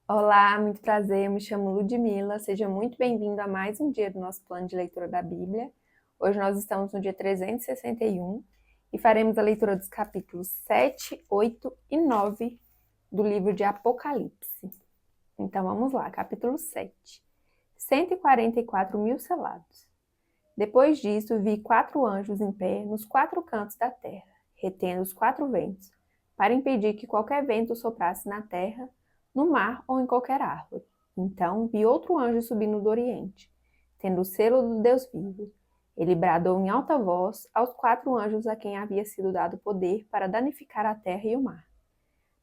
Olá, muito prazer, eu me chamo Ludmila, seja muito bem-vindo a mais um dia do nosso plano de leitura da Bíblia. Hoje nós estamos no dia 361 e faremos a leitura dos capítulos 7, 8 e 9 do livro de Apocalipse. Então vamos lá, capítulo 7. 144 mil selados. Depois disso, vi 4 anjos em pé nos 4 cantos da terra, retendo os 4 ventos, para impedir que qualquer vento soprasse na terra, no mar ou em qualquer árvore. Então vi outro anjo subindo do oriente, tendo o selo do Deus vivo. Ele bradou em alta voz aos 4 anjos a quem havia sido dado poder para danificar a terra e o mar.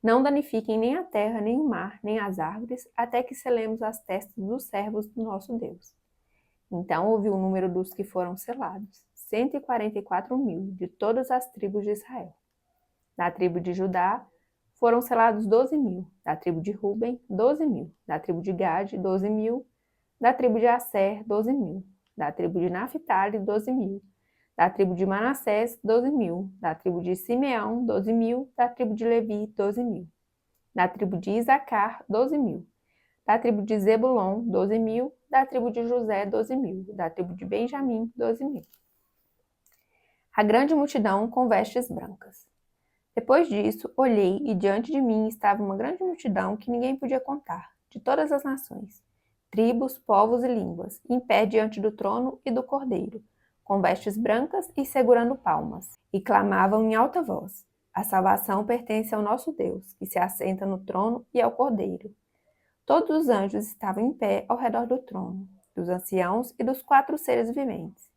Não danifiquem nem a terra, nem o mar, nem as árvores, até que selemos as testas dos servos do nosso Deus. Então ouvi o número dos que foram selados, 144 mil, de todas as tribos de Israel. Da tribo de Judá foram selados 12 mil, da tribo de Ruben, 12 mil, da tribo de Gade, 12 mil, da tribo de Asser, 12 mil, da tribo de Naphtali, 12 mil, da tribo de Manassés, 12 mil, da tribo de Simeão, 12 mil, da tribo de Levi, 12 mil, da tribo de Isacar, 12 mil, da tribo de Zebulon, 12 mil, da tribo de José, 12 mil, da tribo de Benjamim, 12 mil. A grande multidão com vestes brancas. Depois disso, olhei e diante de mim estava uma grande multidão que ninguém podia contar, de todas as nações, tribos, povos e línguas, em pé diante do trono e do Cordeiro, com vestes brancas e segurando palmas, e clamavam em alta voz: A salvação pertence ao nosso Deus, que se assenta no trono e ao Cordeiro. Todos os anjos estavam em pé ao redor do trono, dos anciãos e dos 4 seres viventes.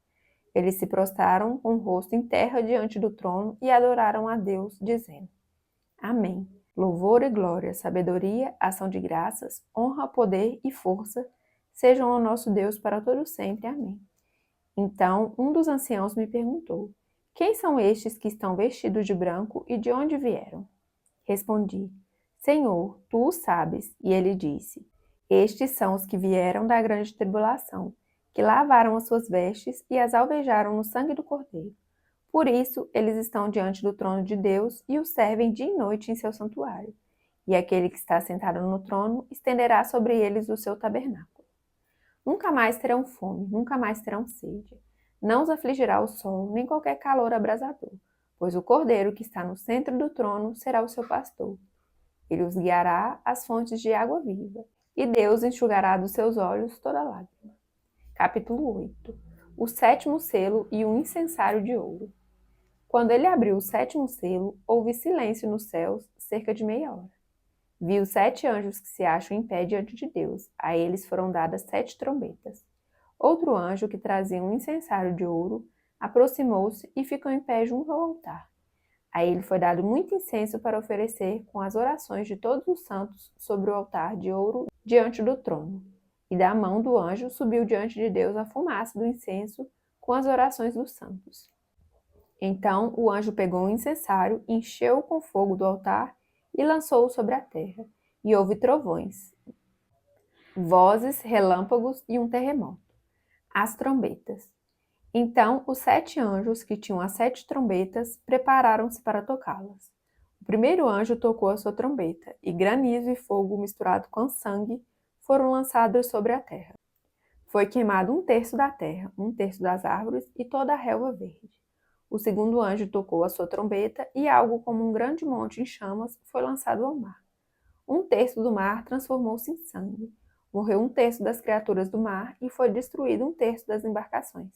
Eles se prostraram com o rosto em terra diante do trono e adoraram a Deus, dizendo: Amém. Louvor e glória, sabedoria, ação de graças, honra, poder e força sejam ao nosso Deus para todo sempre. Amém. Então um dos anciãos me perguntou: Quem são estes que estão vestidos de branco e de onde vieram? Respondi: Senhor, tu o sabes. E ele disse: Estes são os que vieram da grande tribulação, que lavaram as suas vestes e as alvejaram no sangue do Cordeiro. Por isso, eles estão diante do trono de Deus e o servem dia e noite em seu santuário. E aquele que está sentado no trono estenderá sobre eles o seu tabernáculo. Nunca mais terão fome, nunca mais terão sede. Não os afligirá o sol, nem qualquer calor abrasador, pois o Cordeiro que está no centro do trono será o seu pastor. Ele os guiará às fontes de água viva, e Deus enxugará dos seus olhos toda lágrima. Capítulo 8. O sétimo selo e o incensário de ouro. Quando ele abriu o sétimo selo, houve silêncio nos céus cerca de meia hora. Vi os 7 anjos que se acham em pé diante de Deus. A eles foram dadas 7 trombetas. Outro anjo, que trazia um incensário de ouro, aproximou-se e ficou em pé junto ao altar. A ele foi dado muito incenso para oferecer com as orações de todos os santos sobre o altar de ouro diante do trono. E da mão do anjo subiu diante de Deus a fumaça do incenso com as orações dos santos. Então o anjo pegou o incensário, encheu-o com fogo do altar e lançou-o sobre a terra. E houve trovões, vozes, relâmpagos e um terremoto. As trombetas. Então os 7 anjos, que tinham as 7 trombetas, prepararam-se para tocá-las. O primeiro anjo tocou a sua trombeta, e granizo e fogo misturado com sangue foram lançados sobre a terra. Foi queimado 1/3 da terra, 1/3 das árvores e toda a relva verde. O segundo anjo tocou a sua trombeta, e algo como um grande monte em chamas foi lançado ao mar. 1/3 do mar transformou-se em sangue. Morreu 1/3 das criaturas do mar, e foi destruído 1/3 das embarcações.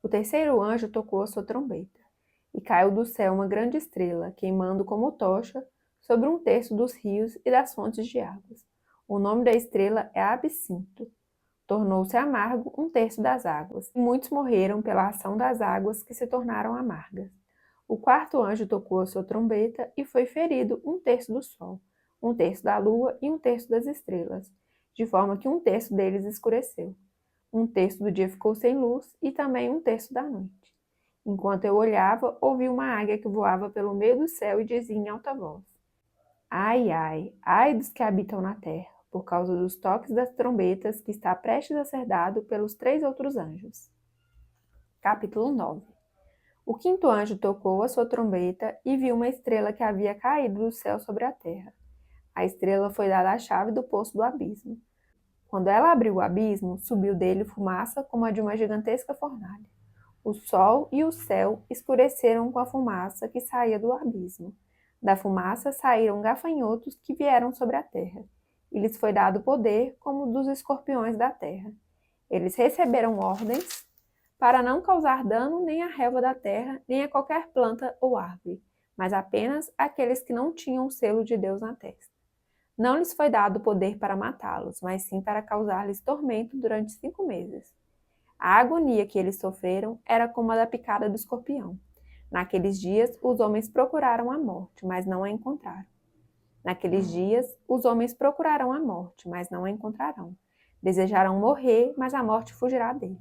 O terceiro anjo tocou a sua trombeta, e caiu do céu uma grande estrela, queimando como tocha sobre 1/3 dos rios e das fontes de águas. O nome da estrela é Absinto. Tornou-se amargo 1/3 das águas, e muitos morreram pela ação das águas que se tornaram amargas. O quarto anjo tocou a sua trombeta e foi ferido 1/3 do sol, 1/3 da lua e 1/3 das estrelas, de forma que 1/3 deles escureceu. 1/3 do dia ficou sem luz e também 1/3 da noite. Enquanto eu olhava, ouvi uma águia que voava pelo meio do céu e dizia em alta voz: Ai, ai, ai dos que habitam na terra, por causa dos toques das trombetas que está prestes a ser dado pelos 3 outros anjos. Capítulo 9. O quinto anjo tocou a sua trombeta e viu uma estrela que havia caído do céu sobre a terra. A estrela foi dada a chave do poço do abismo. Quando ela abriu o abismo, subiu dele fumaça como a de uma gigantesca fornalha. O sol e o céu escureceram com a fumaça que saía do abismo. Da fumaça saíram gafanhotos que vieram sobre a terra. E lhes foi dado poder como dos escorpiões da terra. Eles receberam ordens para não causar dano nem à relva da terra, nem a qualquer planta ou árvore, mas apenas àqueles que não tinham o selo de Deus na testa. Não lhes foi dado poder para matá-los, mas sim para causar-lhes tormento durante 5 meses. A agonia que eles sofreram era como a da picada do escorpião. Naqueles dias, os homens procuraram a morte, mas não a encontraram. Naqueles dias, os homens procurarão a morte, mas não a encontrarão. Desejarão morrer, mas a morte fugirá deles.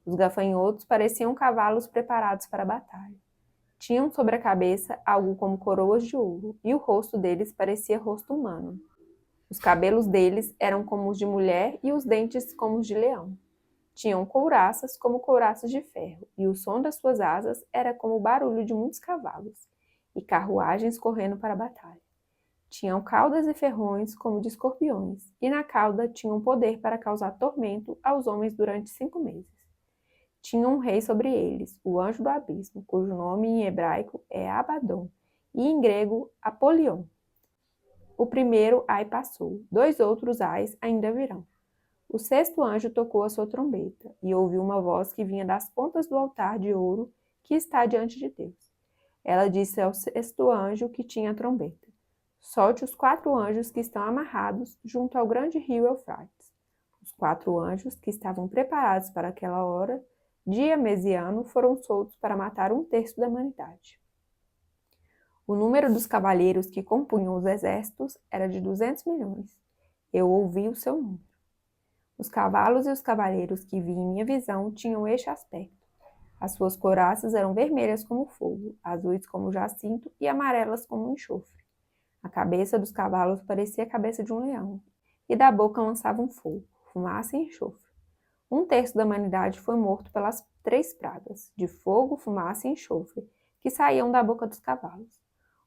Os gafanhotos pareciam cavalos preparados para a batalha. Tinham sobre a cabeça algo como coroas de ouro, e o rosto deles parecia rosto humano. Os cabelos deles eram como os de mulher e os dentes como os de leão. Tinham couraças como couraças de ferro, e o som das suas asas era como o barulho de muitos cavalos, e carruagens correndo para a batalha. Tinham caudas e ferrões como de escorpiões, e na cauda tinham poder para causar tormento aos homens durante 5 meses. Tinham um rei sobre eles, o anjo do abismo, cujo nome em hebraico é Abaddon, e em grego Apolion. O primeiro ai passou, 2 outros ais ainda virão. O 6º anjo tocou a sua trombeta, e ouviu uma voz que vinha das pontas do altar de ouro que está diante de Deus. Ela disse ao 6º anjo que tinha a trombeta: solte os 4 anjos que estão amarrados junto ao grande rio Eufrates. Os 4 anjos que estavam preparados para aquela hora, dia, mês e ano, foram soltos para matar 1/3 da humanidade. O número dos cavaleiros que compunham os exércitos era de 200 milhões. Eu ouvi o seu número. Os cavalos e os cavaleiros que vi em minha visão tinham este aspecto. As suas couraças eram vermelhas como fogo, azuis como jacinto e amarelas como enxofre. A cabeça dos cavalos parecia a cabeça de um leão, e da boca lançavam fogo, fumaça e enxofre. 1/3 da humanidade foi morto pelas 3 pragas, de fogo, fumaça e enxofre, que saíam da boca dos cavalos.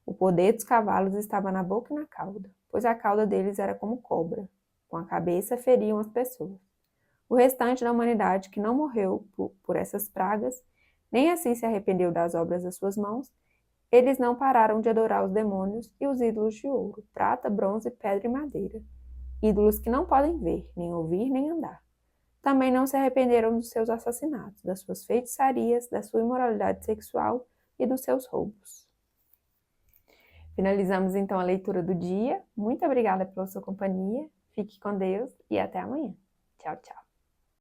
O poder dos cavalos estava na boca e na cauda, pois a cauda deles era como cobra. Com a cabeça feriam as pessoas. O restante da humanidade que não morreu por essas pragas, nem assim se arrependeu das obras das suas mãos, eles não pararam de adorar os demônios e os ídolos de ouro, prata, bronze, pedra e madeira, ídolos que não podem ver, nem ouvir, nem andar. Também não se arrependeram dos seus assassinatos, das suas feitiçarias, da sua imoralidade sexual e dos seus roubos. Finalizamos então a leitura do dia. Muito obrigada pela sua companhia. Fique com Deus e até amanhã. Tchau, tchau.